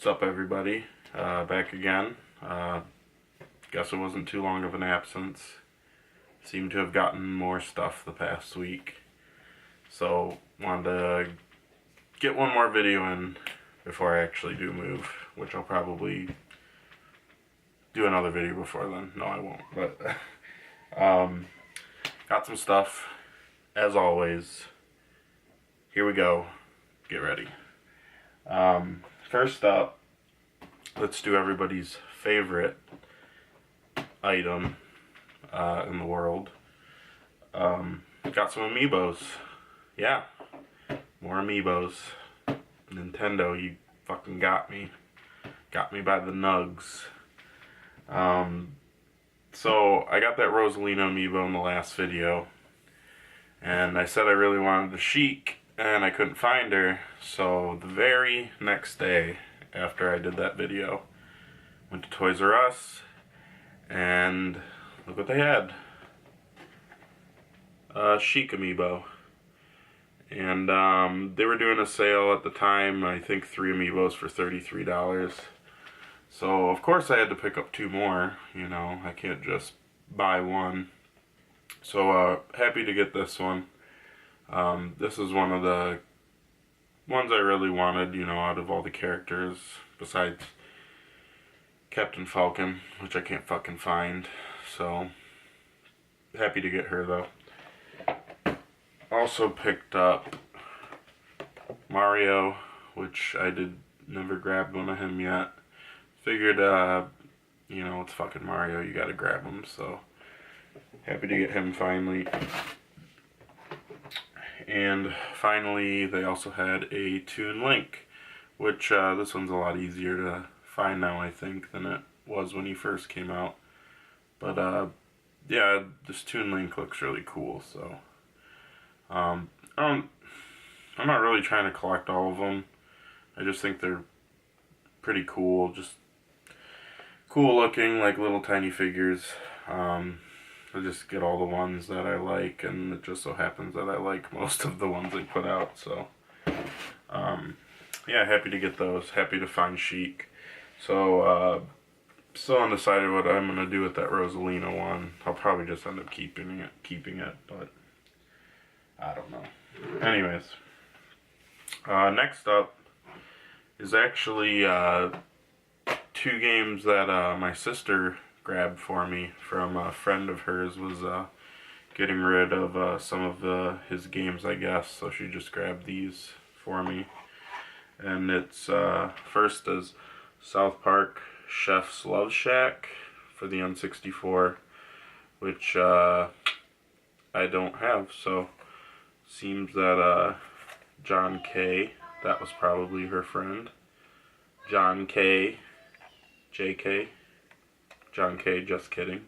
What's up, everybody? Back again. Guess it wasn't too long of an absence. Seemed to have gotten more stuff the past week. So, wanted to get one more video in before I actually do move, which I'll probably do another video before then. No, I won't. But, got some stuff, as always. Here we go. Get ready. First up, let's do everybody's favorite item in the world. Got some amiibos. Yeah, more amiibos. Nintendo, you fucking got me. Got me by the nugs. So, I got that Rosalina amiibo in the last video. And I said I really wanted the Sheik, and I couldn't find her. So, the very next day after I did that video, went to Toys R Us, and look what they had. Sheik amiibo. And they were doing a sale at the time, I think 3 amiibos for $33. So, of course I had to pick up 2 more, you know, I can't just buy one. So, happy to get this one. This is one of the ones I really wanted, you know, out of all the characters, besides Captain Falcon, which I can't fucking find. So, happy to get her, though. Also picked up Mario, which I never grabbed one of him yet. Figured, you know, it's fucking Mario, you gotta grab him, so happy to get him finally. And finally, they also had a Toon Link, which this one's a lot easier to find now, I think, than it was when he first came out. But yeah, this Toon Link looks really cool. So I'm not really trying to collect all of them. I just think they're pretty cool, just cool looking, like little tiny figures. I just get all the ones that I like, and it just so happens that I like most of the ones they put out, so yeah, happy to get those, happy to find Sheik. So, still undecided what I'm going to do with that Rosalina one. I'll probably just end up keeping it, but I don't know. Anyways, next up is actually 2 games that my sister grabbed for me from a friend of hers. Was getting rid of some of his games, I guess, so she just grabbed these for me. And it's first is South Park Chef's Love Shack for the N64, which I don't have, so seems that John K, that was probably her friend, John K, JK, John K, just kidding.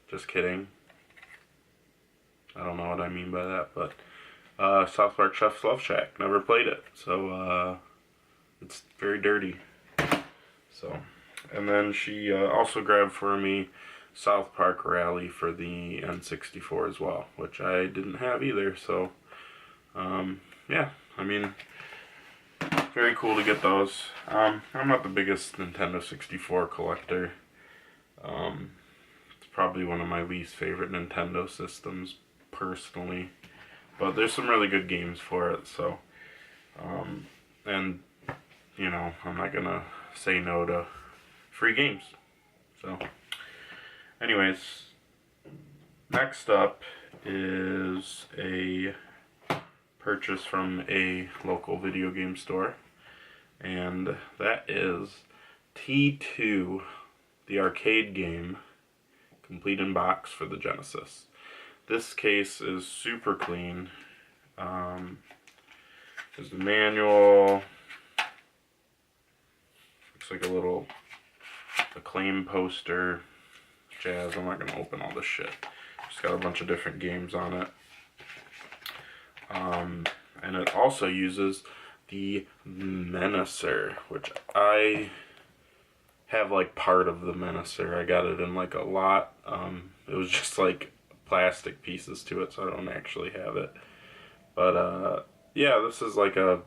Just kidding. I don't know what I mean by that, but South Park Chef's Love Shack. Never played it, so it's very dirty. So, and then she also grabbed for me South Park Rally for the N64 as well, which I didn't have either. So, yeah, I mean, very cool to get those. I'm not the biggest Nintendo 64 collector. It's probably one of my least favorite Nintendo systems, personally. But there's some really good games for it, so. And, you know, I'm not gonna say no to free games. So, anyways, next up is a purchase from a local video game store. And that is T2, the arcade game, complete in box for the Genesis. This case is super clean. There's the manual. Looks like a little Acclaim poster. Jazz. I'm not going to open all this shit. Just got a bunch of different games on it. And it also uses the Menacer, which I have like part of the Menacer. I got it in like a lot. It was just like plastic pieces to it, so I don't actually have it. But yeah, this is like a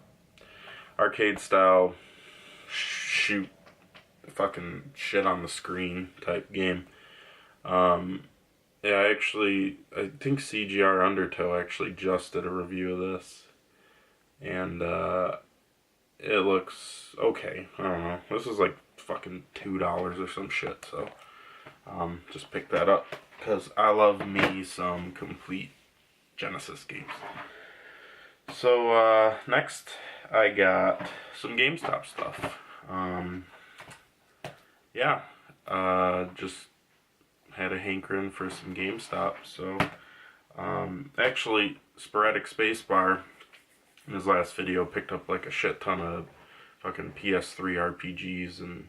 arcade style shoot fucking shit on the screen type game. Yeah, I think CGR Undertow actually just did a review of this, and it looks okay. I don't know. This is like fucking $2 or some shit, so just picked that up because I love me some complete Genesis games. So next I got some GameStop stuff. Yeah, just had a hankering for some GameStop. So actually, SporadicSpacebar in his last video picked up like a shit ton of fucking PS3 RPGs and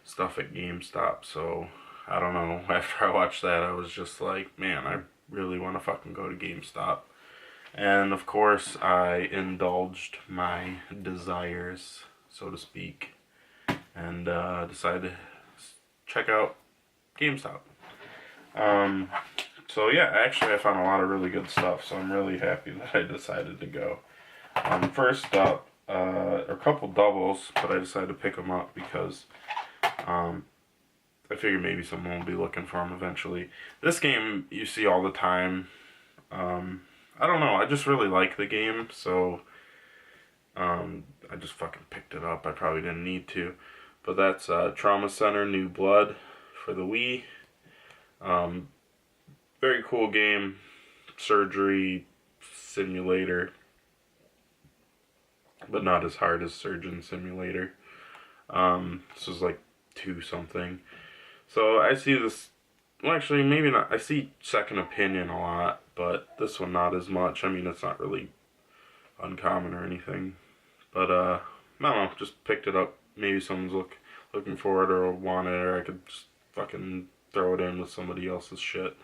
stuff at GameStop. So I don't know, after I watched that I was just like, man, I really want to fucking go to GameStop. And of course I indulged my desires, so to speak, and decided to check out GameStop. So yeah, actually I found a lot of really good stuff, so I'm really happy that I decided to go. First up, a couple doubles, but I decided to pick them up because I figured maybe someone will be looking for them eventually. This game you see all the time. I don't know, I just really like the game, so I just fucking picked it up. I probably didn't need to. But that's Trauma Center New Blood for the Wii. Very cool game. Surgery simulator, but not as hard as Surgeon Simulator. This was like 2 something. So I see this, well actually maybe not, I see Second Opinion a lot, but this one not as much. I mean, it's not really uncommon or anything. But I don't know, just picked it up. Maybe someone's looking for it or want it, or I could just fucking throw it in with somebody else's shit.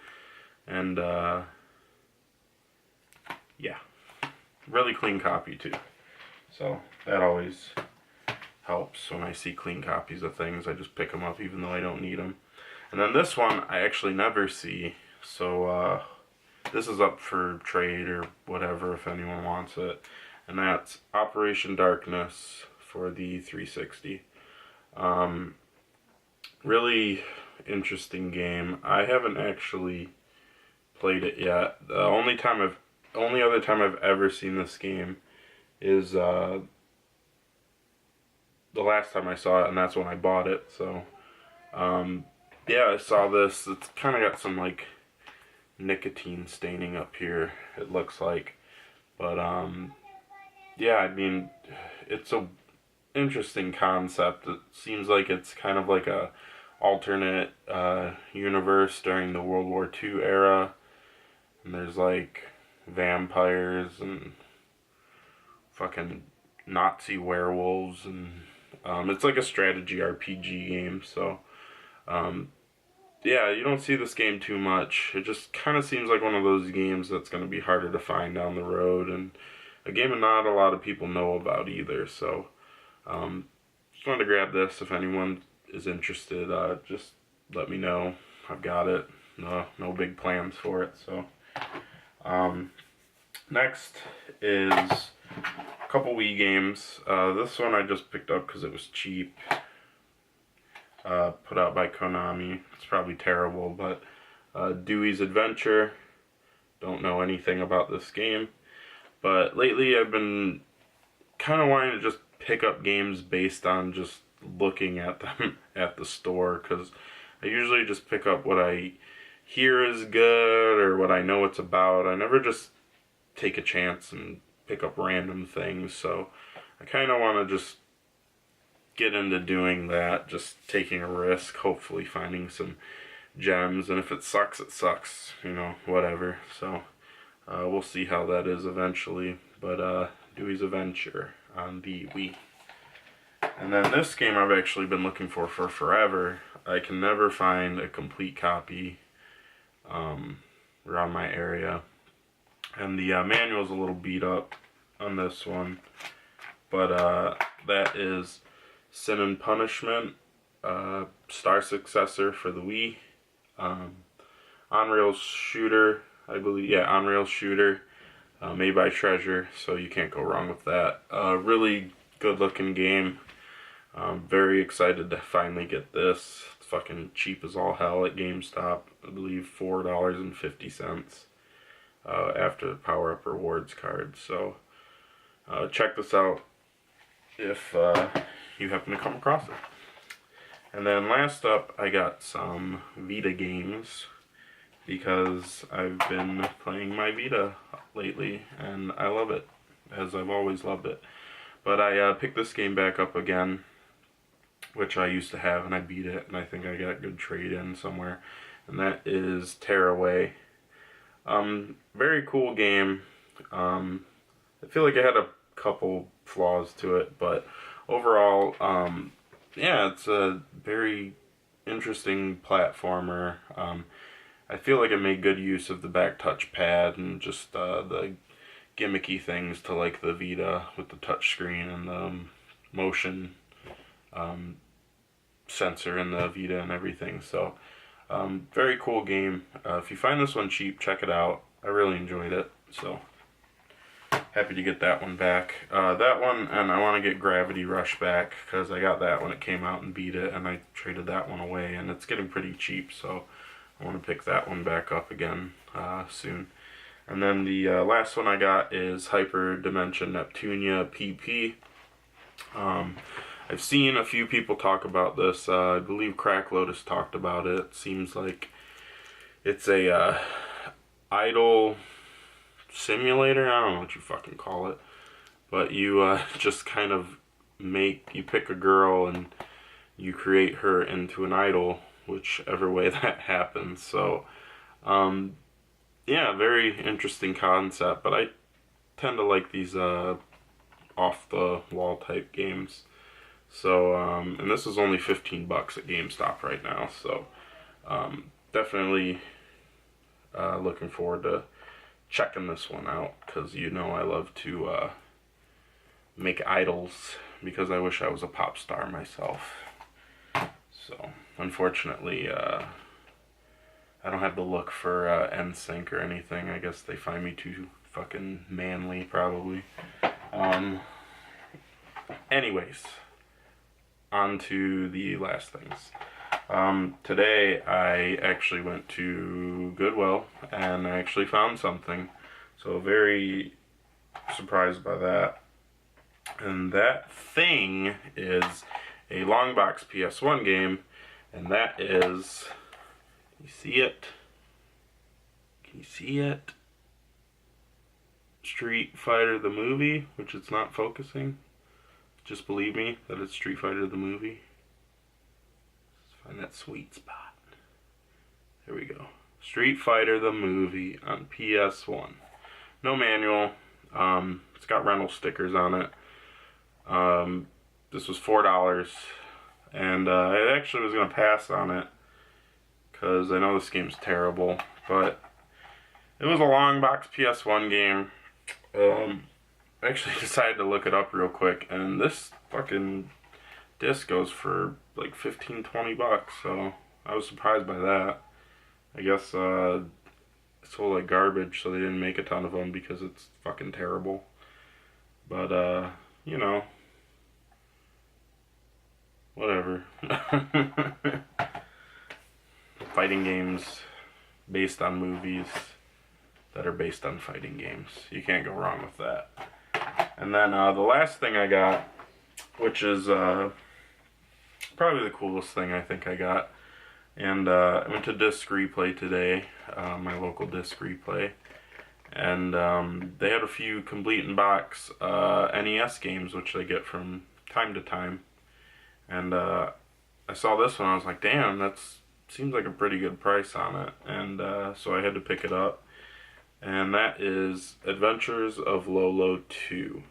And yeah, really clean copy too. So that always helps when I see clean copies of things. I just pick them up even though I don't need them. And then this one I actually never see, so this is up for trade or whatever if anyone wants it. And that's Operation Darkness for the 360. Really interesting game. I haven't actually played it yet. The only other time I've ever seen this game is the last time I saw it, and that's when I bought it. So yeah, I saw this. It's kind of got some like nicotine staining up here, it looks like. But yeah, I mean, it's a interesting concept. It seems like it's kind of like a alternate universe during the World War II era, and there's like vampires and fucking Nazi werewolves, and it's like a strategy RPG game. So yeah, you don't see this game too much. It just kind of seems like one of those games that's going to be harder to find down the road, and a game that not a lot of people know about either. So just wanted to grab this. If anyone is interested, just let me know. I've got it. No big plans for it. So next is a couple Wii games. This one I just picked up because it was cheap. Put out by Konami. It's probably terrible, but Deweys Adventure. Don't know anything about this game, but lately I've been kind of wanting to just pick up games based on just looking at them at the store, because I usually just pick up what I hear is good or what I know it's about. I never just take a chance and pick up random things, so I kind of want to just get into doing that, just taking a risk, hopefully finding some gems, and if it sucks, it sucks, you know, whatever. So we'll see how that is eventually. But Deweys Adventure on the Wii. And then this game I've actually been looking for forever. I can never find a complete copy around my area, and the manual's a little beat up on this one, but that is Sin and Punishment, Star Successor for the Wii. On-rail shooter, I believe. Yeah, on-rail shooter, made by Treasure, so you can't go wrong with that. Really good looking game. I'm very excited to finally get this. It's fucking cheap as all hell at Gamestop. I believe $4.50 after the Power Up Rewards card. So check this out if you happen to come across it. And then last up, I got some Vita games because I've been playing my Vita lately and I love it, as I've always loved it. But I picked this game back up again, which I used to have, and I beat it, and I think I got a good trade in somewhere. And that is Tearaway. Very cool game. I feel like it had a couple flaws to it, but overall, yeah, it's a very interesting platformer. I feel like it made good use of the back touchpad and just the gimmicky things to like the Vita with the touch screen and the motion sensor in the Vita and everything. So very cool game. If you find this one cheap, check it out. I really enjoyed it, so happy to get that one back. That one, and I want to get Gravity Rush back because I got that when it came out and beat it, and I traded that one away, and it's getting pretty cheap, so I want to pick that one back up again soon. And then the last one I got is Hyperdimension Neptune PP. I've seen a few people talk about this. I believe Cracklotus talked about it. It seems like it's a idol simulator. I don't know what you fucking call it. But you just kind of you pick a girl and you create her into an idol, whichever way that happens. So, yeah, very interesting concept, but I tend to like these off-the-wall type games. So, and this is only $15 at GameStop right now, so definitely looking forward to checking this one out, because you know I love to make idols, because I wish I was a pop star myself. So, unfortunately, I don't have the look for NSYNC or anything. I guess they find me too fucking manly, probably. Anyways, on to the last things. Today I actually went to Goodwill and I actually found something. So very surprised by that. And that thing is a long box PS1 game, and that is, you see it? Can you see it? Street Fighter the movie, which it's not focusing. Just believe me that it's Street Fighter the movie. Let's find that sweet spot. There we go. Street Fighter the movie on PS1. No manual. It's got rental stickers on it. This was $4, and I actually was going to pass on it because I know this game's terrible, but it was a long box PS1 game. I actually decided to look it up real quick, and this fucking disc goes for like $15-20, so I was surprised by that. I guess it's sold like garbage, so they didn't make a ton of them because it's fucking terrible. But you know, whatever. Fighting games based on movies that are based on fighting games. You can't go wrong with that. And then the last thing I got, which is probably the coolest thing I think I got, and I went to Disc Replay today, my local Disc Replay, and they had a few complete in box NES games, which they get from time to time. And I saw this one, I was like, damn, that seems like a pretty good price on it. And so I had to pick it up. And that is Adventures of Lolo 2.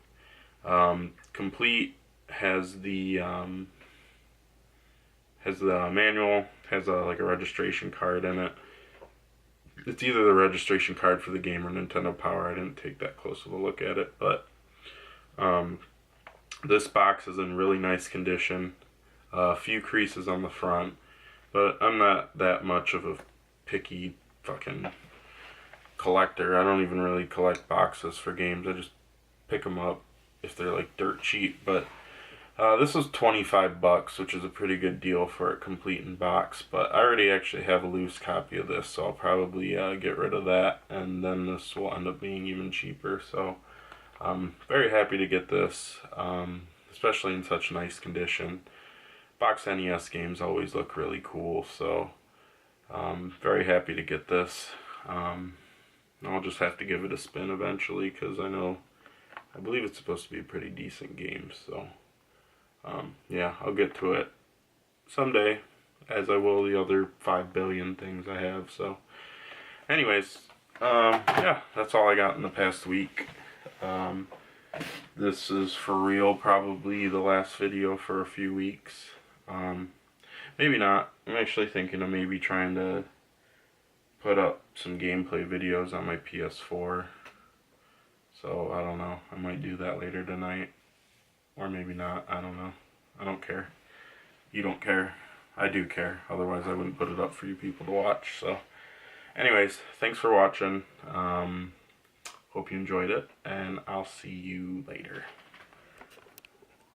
Complete has the manual, has like a registration card in it. It's either the registration card for the game or Nintendo Power. I didn't take that close of a look at it, but this box is in really nice condition. A few creases on the front, but I'm not that much of a picky fucking collector. I don't even really collect boxes for games. I just pick them up if they're like dirt cheap. But This is 25 bucks, which is a pretty good deal for a complete in box, but I already actually have a loose copy of this, so I'll probably get rid of that, and then this will end up being even cheaper. So I'm very happy to get this, especially in such nice condition. Box NES games always look really cool, so very happy to get this. I'll just have to give it a spin eventually, because I believe it's supposed to be a pretty decent game, so yeah, I'll get to it someday, as I will the other 5 billion things I have. So anyways, yeah, that's all I got in the past week. This is for real probably the last video for a few weeks. Maybe not. I'm actually thinking of maybe trying to put up some gameplay videos on my PS4. So I don't know, I might do that later tonight. Or maybe not, I don't know. I don't care. You don't care. I do care. Otherwise I wouldn't put it up for you people to watch. So anyways, thanks for watching. Hope you enjoyed it, and I'll see you later.